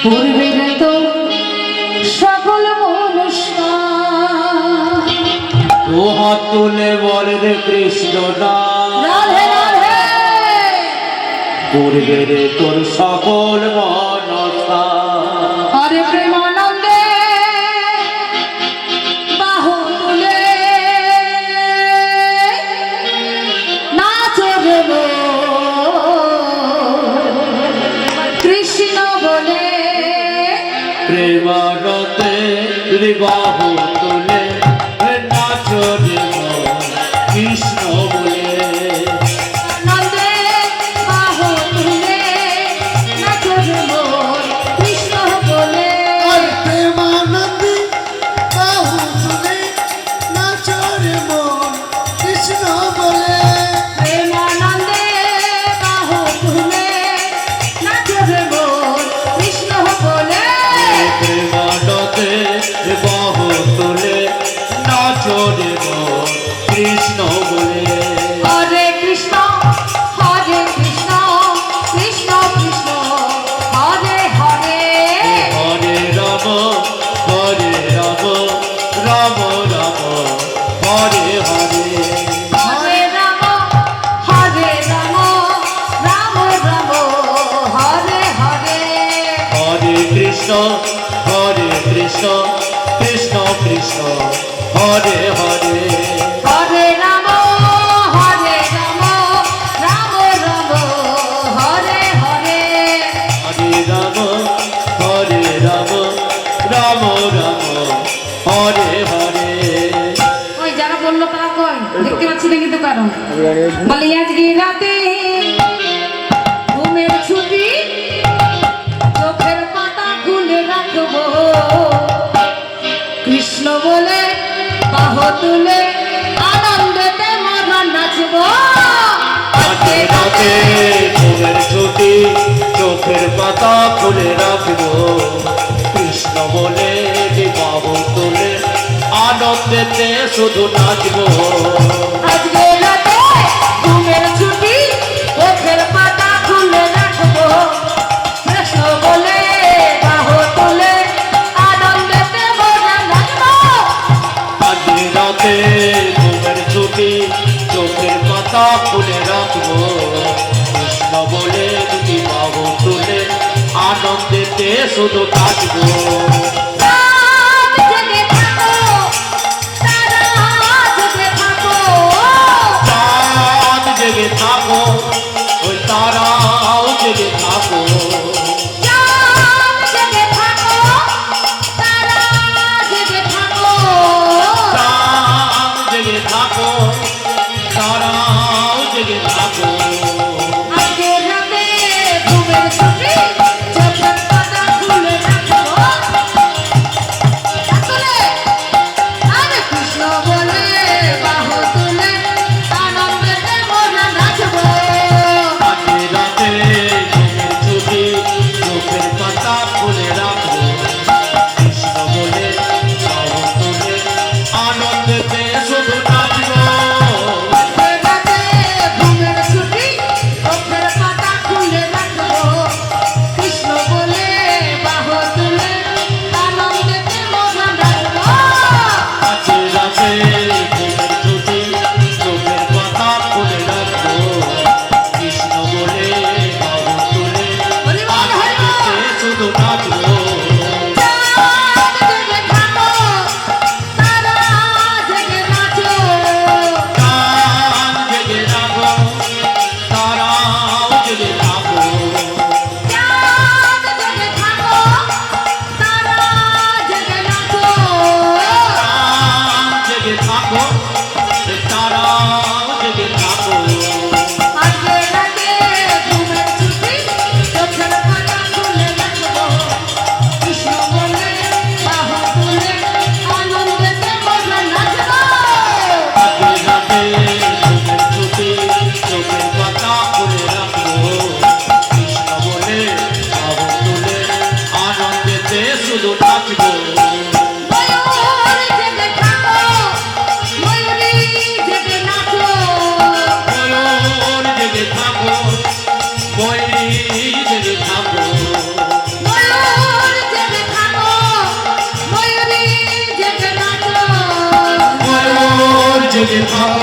পূর্বের তো সকল অনুষ্ঠান ও হাত তুলে বলে রে কৃষ্ণ রাধে রাধে পূর্বের তোর সকল মনসা হরে প্রেমানন্দে বাহু তুলে নাচো রে কৃষ্ণ বলে প্রেমানন্দে বাহু তুলে নাচো রে কৃষ্ণ বলে নন্দে বাহু তুলে নাচো রে কৃষ্ণ বলে প্রেমানন্দে বাহু তুলে নাচো রে মন কৃষ্ণ বলে প্রেমানন্দে বাহু তুলে নাচো রে কৃষ্ণ বলে প্রেমানন্দে বাহু তুলে নাচো রে কৃষ্ণ বলে হরে কৃষ্ণ কৃষ্ণ কৃষ্ণ হরে হরে হরে রাম রাম রাম হরে হরে হরে রাম রাম রাম হরে হরে হরে কৃষ্ণ কৃষ্ণ কৃষ্ণ হরে হরে হরে রাম রাম রাম হরে হরে হরে রাম রাম রাম হরে হরে ওই যারা বললো তারা কই দেখতে পাচ্ছি না কিন্তু কারণ বলে আজকে রাতে ঘুমের ছুটি চোখের পাতা খুলে রাখবো কৃষ্ণ বলে বাহু তুলে আনন্দেতে মরণ নাচবো আজকে রাতে ঘুমের ছুটি চোখের পাতা খুলে রাখবো কৃষ্ণ বলে বাহু তুলে আনন্দেতে শুধু নাচবো আজকে রাতে ঘুমের ছুটি চোখের পাতা খুলে রাখবো কৃষ্ণ বলে বাহু তুলে আনন্দেতে মরণ নাচবো আজকে রাতে ঘুমের ছুটি চোখের পাতা খুলে রাখবো কৃষ্ণ বলে যদি বাহু তুলে আনন্দেতে শুধু নাচবো রাত জেগে থাকো তারা জেগে থাকো চাঁদ জেগে থাকো ওই তারাও জেগে থাকো চাঁদ জেগে থাকো তারা জেগে থাকো চাঁদ জেগে থাকো তারাও জেগে থাকো আজকে রাতে ঘুমের ছুটি চোখের পাতা খুলে রাখবো আসলে আরে কৃষ্ণ বলে বাহু তুলে আনন্দেতে মরণ নাচবো আজকে রাতে ঘুমের ছুটি চোখের পাতা খুলে রাখবো কৃষ্ণ বলে বাহু তুলে আনন্দেতে শুধু নাচবো রাতে ঘুমের ছুটি চোখের পাতা খুলে রাখবো কৃষ্ণ বলে বাহু তুলে আনন্দেতে মরণ নাচবো আজকে রাতে ঘুমের ছুটি চোখের পাতা খুলে রাখবো কৃষ্ণ বলে বাহু তুলে আনন্দেতে শুধু নাচবো চাঁদ জেগে থাকো তারা জেগে নাচো চাঁদ জেগে থাকো তারাও জেগে থাকো চাঁদ জেগে থাকো তারা জেগে নাচো চাঁদ জেগে থাকো তারাও জেগে থাকো আজকে রাতে ঘুমের ছুটি চোখের পাতা খুলে রাখবো কৃষ্ণ বলে বাহু তুলে আনন্দেতে মরণ নাচবো আজকে রাতে ঘুমের ছুটি চোখের পাতা খুলে রাখবো কৃষ্ণ বলে বাহু তুলে আনন্দেতে শুধু নাচবো ময়ূর জেগে থাকো ময়ূরী জেগে নাচো ময়ূর জেগে থাকো বৈরী জেগে থাকো ময়ূর থাকো